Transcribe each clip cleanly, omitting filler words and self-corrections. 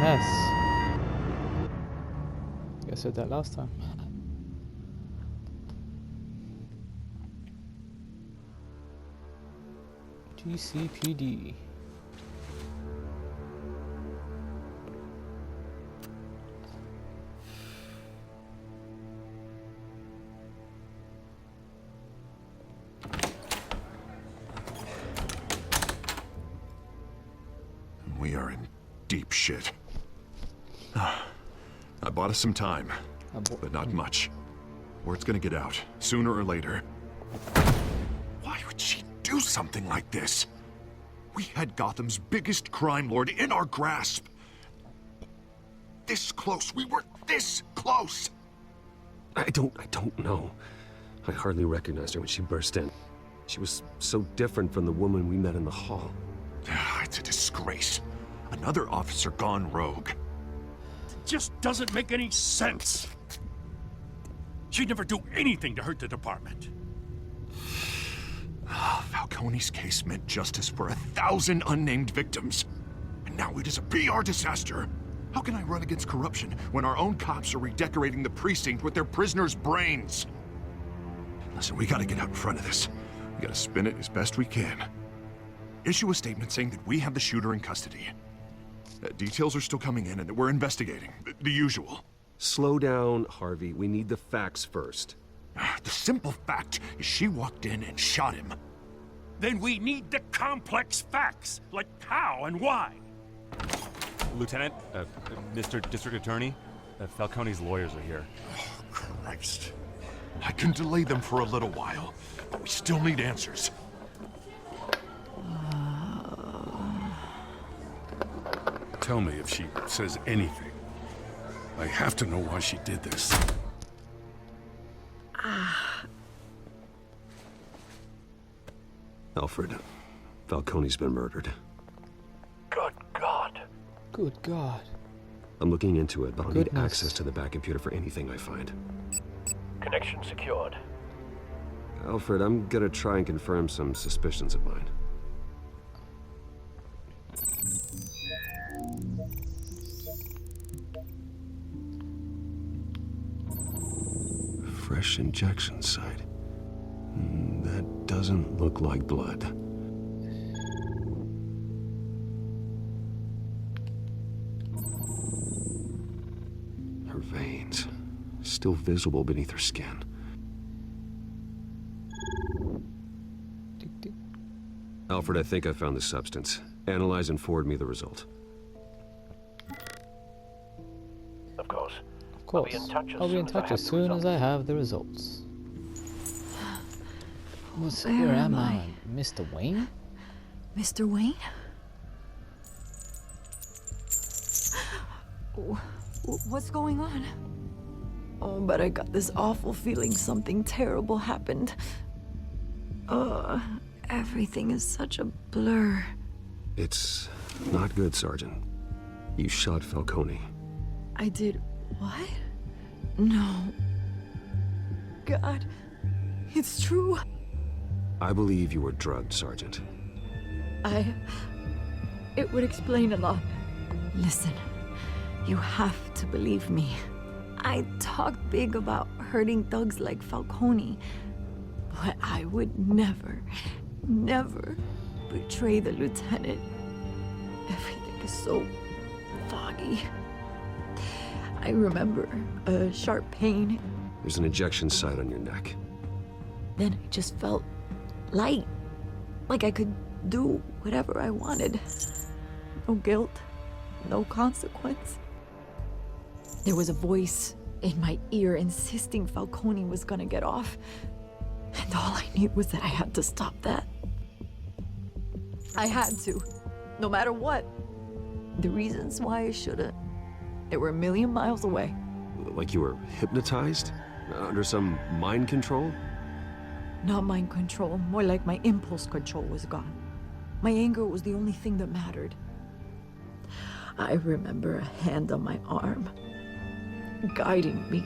mess. I said that last time. GCPD. We are in deep shit. I bought us some time, but not much. Word's gonna get out, sooner or later. Why would she do something like this? We had Gotham's biggest crime lord in our grasp. This close, we were this close! I don't know. I hardly recognized her when she burst in. She was so different from the woman we met in the hall. It's a disgrace. Another officer gone rogue. Just doesn't make any sense. She'd never do anything to hurt the department. Falcone's case meant justice for 1,000 unnamed victims. And now it is a PR disaster. How can I run against corruption when our own cops are redecorating the precinct with their prisoners' brains? Listen, we gotta get out in front of this. We gotta spin it as best we can. Issue a statement saying that we have the shooter in custody. Details are still coming in and that we're investigating. The usual. Slow down, Harvey. We need the facts first. The simple fact is she walked in and shot him. Then we need the complex facts, like how and why. Lieutenant, Mr. District Attorney, Falcone's lawyers are here. Oh, Christ. I can delay them for a little while, but we still need answers. Tell me if she says anything. I have to know why she did this. Alfred, Falcone's been murdered. Good God. Good God. I'm looking into it, but I'll need Goodness. access to the back computer for anything I find. Connection secured. Alfred, I'm gonna try and confirm some suspicions of mine. Fresh injection site. That doesn't look like blood. Her veins, still visible beneath her skin. Alfred, I think I found the substance. Analyze and forward me the result. Of course. Of course. I'll be in touch as soon as I have the results. Where am I? Mr. Wayne? Mr. Wayne? What's going on? Oh, but I got this awful feeling something terrible happened. Everything is such a blur. It's not good, Sergeant. You shot Falcone. I did what? No. God, it's true. I believe you were drugged, Sergeant. It would explain a lot. Listen, you have to believe me. I talk big about hurting thugs like Falcone, but I would never betray the lieutenant. Everything is so foggy. I remember a sharp pain. There's an injection site on your neck. Then I just felt light, like I could do whatever I wanted. No guilt, no consequence. There was a voice in my ear insisting Falcone was gonna get off, and all I knew was that I had to stop that. I had to, no matter what. The reasons why I shouldn't, they were a million miles away. Like you were hypnotized? Under some mind control? Not mind control, more like my impulse control was gone. My anger was the only thing that mattered. I remember a hand on my arm, guiding me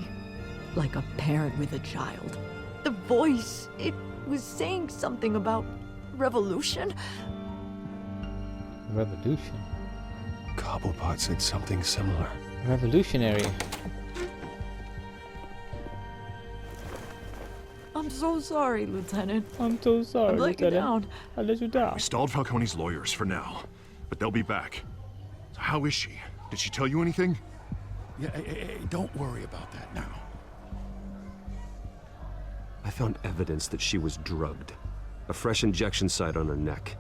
like a parent with a child. The voice, it was saying something about revolution. Revolution? Cobblepot said something similar. Revolutionary. I'm so sorry, Lieutenant. I'm so sorry, I let you Lieutenant. down. I let you down. We stalled Falcone's lawyers for now, but they'll be back. So how is she? Did she tell you anything? Yeah, hey, don't worry about that now. I found evidence that she was drugged. A fresh injection site on her neck.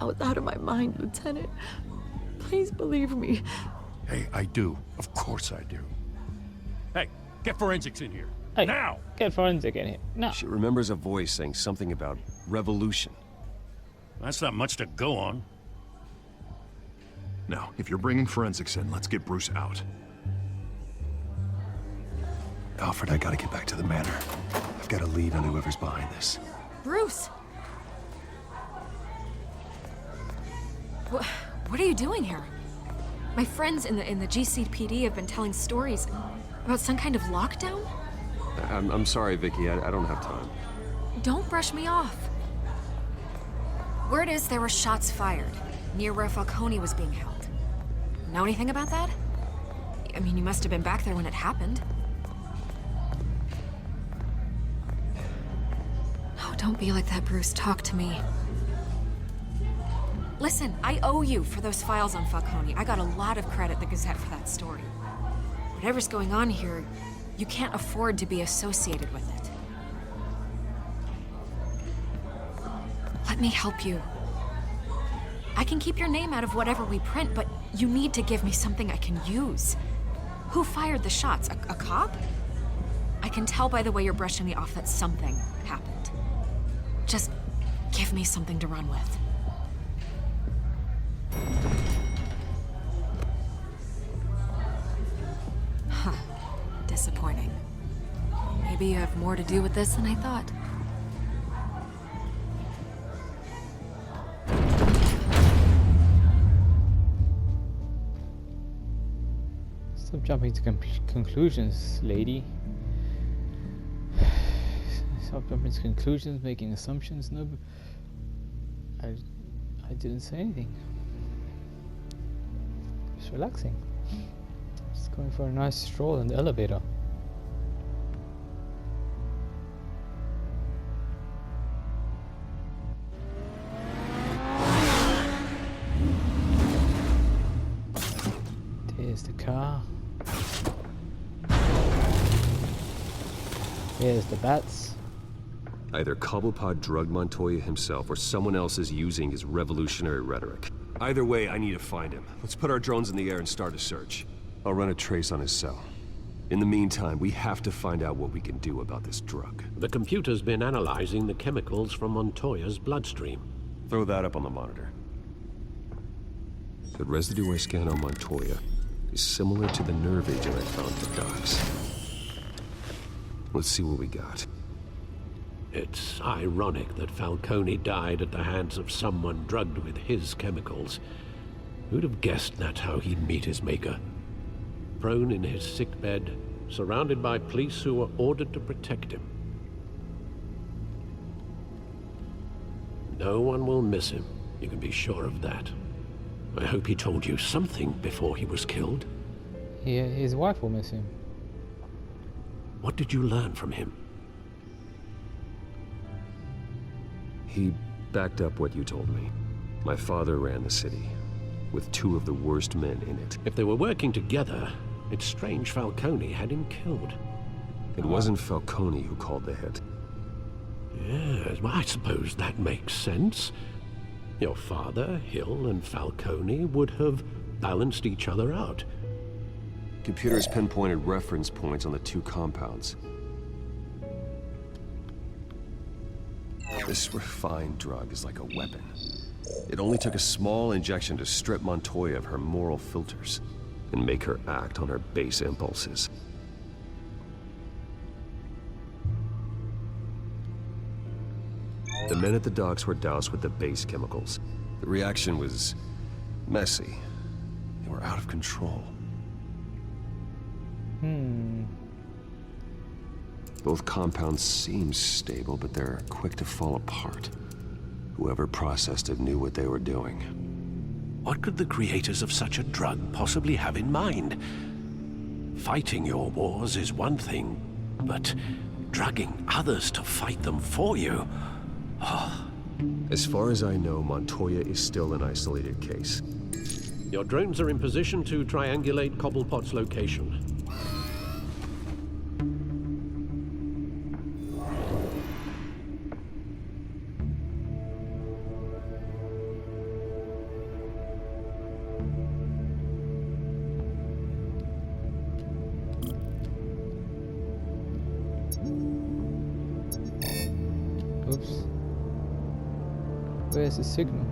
I was out of my mind, Lieutenant. Please believe me. Hey, I do. Of course I do. Hey, get forensics in here. Hey, Now! get forensic in here. No. She remembers a voice saying something about revolution. That's not much to go on. Now, if you're bringing forensics in, let's get Bruce out. Alfred, I gotta get back to the manor. I've got a lead on whoever's behind this. Bruce! What are you doing here? My friends in the GCPD have been telling stories about some kind of lockdown? I'm sorry, Vicky. I don't have time. Don't brush me off. Word is there were shots fired near where Falcone was being held. Know anything about that? I mean, you must have been back there when it happened. Oh, don't be like that, Bruce. Talk to me. Listen, I owe you for those files on Falcone. I got a lot of credit at the Gazette for that story. Whatever's going on here, you can't afford to be associated with it. Let me help you. I can keep your name out of whatever we print, but you need to give me something I can use. Who fired the shots? A cop? I can tell by the way you're brushing me off that something happened. Just give me something to run with. Huh. Disappointing. Maybe you have more to do with this than I thought. Stop jumping to conclusions, lady. Stop jumping to conclusions, making assumptions. No, I didn't say anything. Just relaxing. Just going for a nice stroll in the elevator. There's the car. Here's the bats. Either Cobblepot drugged Montoya himself, or someone else is using his revolutionary rhetoric. Either way, I need to find him. Let's put our drones in the air and start a search. I'll run a trace on his cell. In the meantime, we have to find out what we can do about this drug. The computer's been analyzing the chemicals from Montoya's bloodstream. Throw that up on the monitor. The residue I scan on Montoya is similar to the nerve agent I found at the docks. Let's see what we got. It's ironic that Falcone died at the hands of someone drugged with his chemicals. Who'd have guessed that's how he'd meet his maker? Prone in his sickbed, surrounded by police who were ordered to protect him. No one will miss him, you can be sure of that. I hope he told you something before he was killed. His wife will miss him. What did you learn from him? He backed up what you told me. My father ran the city, with two of the worst men in it. If they were working together, it's strange Falcone had him killed. It wasn't Falcone who called the hit. Yes, well, I suppose that makes sense. Your father, Hill, and Falcone would have balanced each other out. Computers pinpointed reference points on the two compounds. This refined drug is like a weapon. It only took a small injection to strip Montoya of her moral filters and make her act on her base impulses. The men at the docks were doused with the base chemicals. The reaction was messy. They were out of control. Both compounds seem stable, but they're quick to fall apart. Whoever processed it knew what they were doing. What could the creators of such a drug possibly have in mind? Fighting your wars is one thing, but drugging others to fight them for you? As far as I know, Montoya is still an isolated case. Your drones are in position to triangulate Cobblepot's location. Oops. Where's the signal?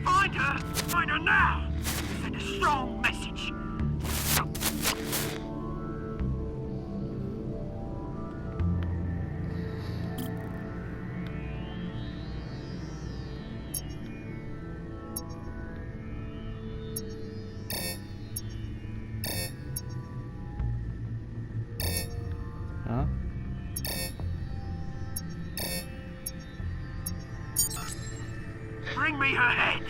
Find her! Find her now! Send a strong message. Huh? Bring me her head!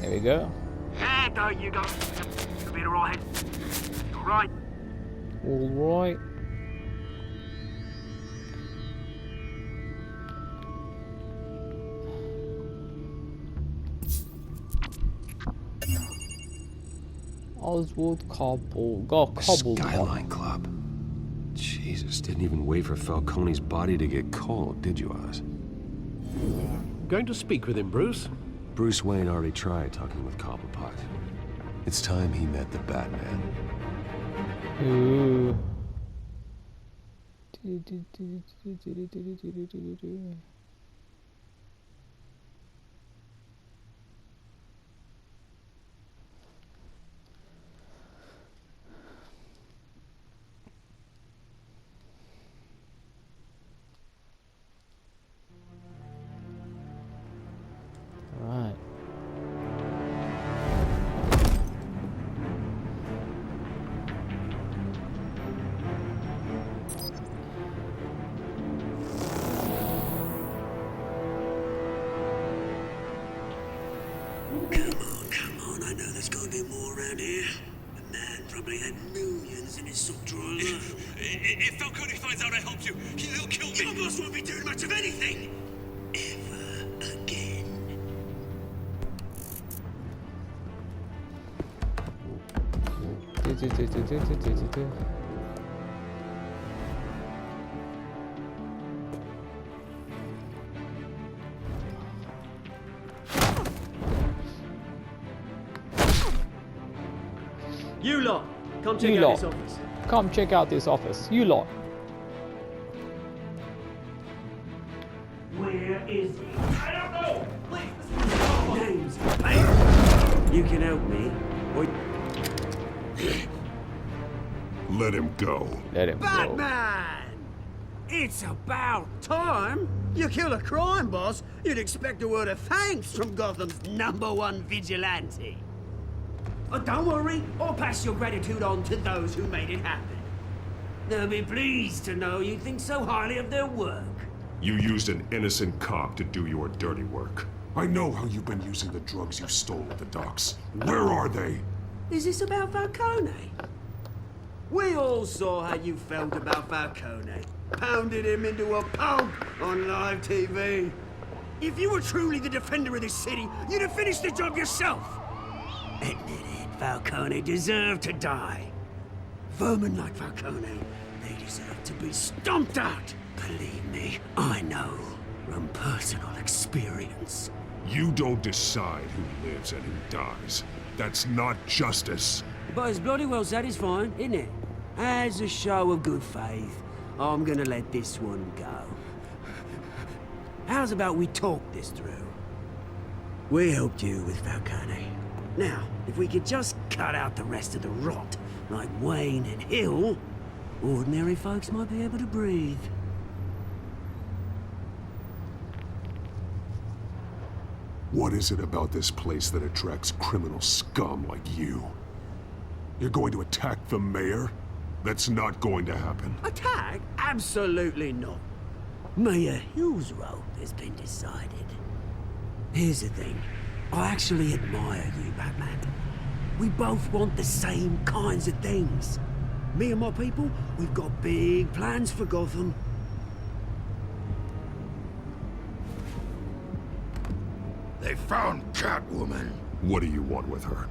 There we go. Yeah, there you go. You'll be alright. Alright. Alright. Oswald Cobble. Got cobbled. Skyline Club. Jesus, didn't even wait for Falcone's body to get cold, did you, Oz? Going to speak with him, Bruce? Bruce Wayne already tried talking with Cobblepot. It's time he met the Batman. Ooh. Right. Come on, I know there's gonna be more around here. The man probably had millions in his sock drawer. If Falcone finds out I helped you, he'll kill me. Your boss won't be doing much of anything. Ever again. You lot, come check You out lot. this office. Come check out this office. You lot. Where is he? I don't know. Please, Name's Payne. You can help me. Or Let him go. Let him go. Batman! It's about time. You kill a crime boss, you'd expect a word of thanks from Gotham's #1 vigilante. Oh, don't worry, I'll pass your gratitude on to those who made it happen. They'll be pleased to know you think so highly of their work. You used an innocent cop to do your dirty work. I know how you've been using the drugs you stole at the docks. Where are they? Is this about Falcone? We all saw how you felt about Falcone. Pounded him into a pulp on live TV. If you were truly the defender of this city, you'd have finished the job yourself. Admit it, Falcone deserved to die. Vermin like Falcone, they deserve to be stomped out. Believe me, I know from personal experience. You don't decide who lives and who dies. That's not justice. But it's bloody well satisfying, isn't it? As a show of good faith, I'm gonna let this one go. How's about we talk this through? We helped you with Falcone. Now, if we could just cut out the rest of the rot, like Wayne and Hill, ordinary folks might be able to breathe. What is it about this place that attracts criminal scum like you? You're going to attack the mayor? That's not going to happen. Attack? Absolutely not. Mayor Hill's role has been decided. Here's the thing. I actually admire you, Batman. We both want the same kinds of things. Me and my people, we've got big plans for Gotham. They found Catwoman. What do you want with her?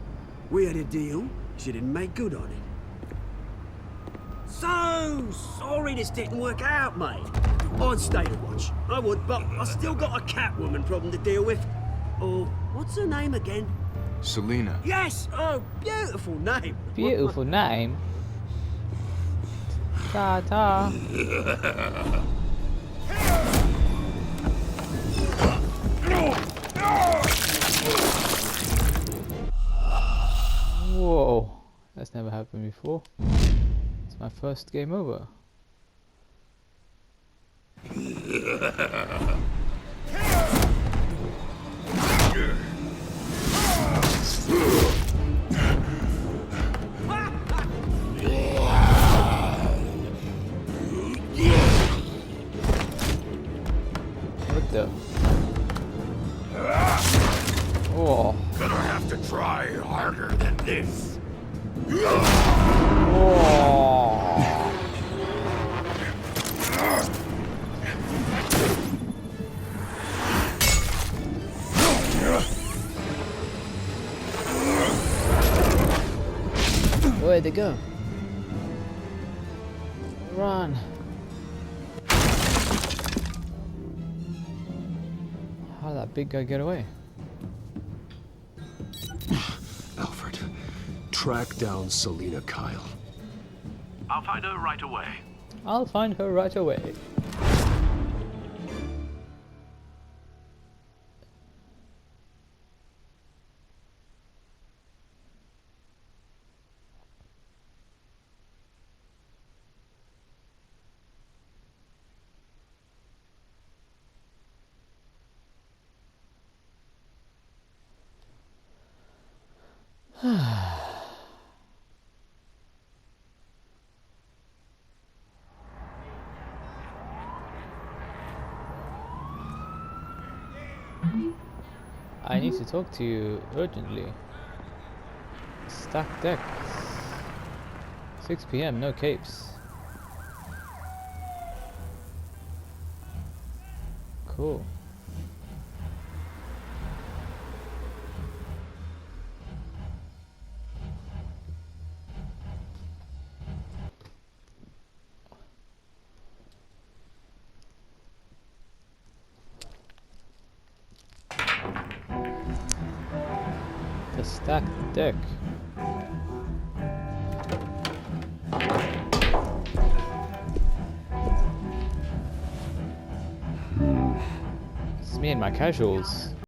We had a deal. She didn't make good on it. So sorry this didn't work out, mate. I'd stay to watch. I would, but I still got a Catwoman problem to deal with. Oh, what's her name again? Selina. Yes! Oh, beautiful name. Beautiful name. Ta ta. Whoa, that's never happened before. It's my first game over. What the? Oh. Gonna have to try harder than this. Where'd they go? Run. How did that big guy get away? Alfred, track down Selina Kyle. I'll find her right away. I'll find her right away. I need to talk to you urgently. Stack decks. 6 PM, no capes. Cool. The stacked deck. It's me and my casuals.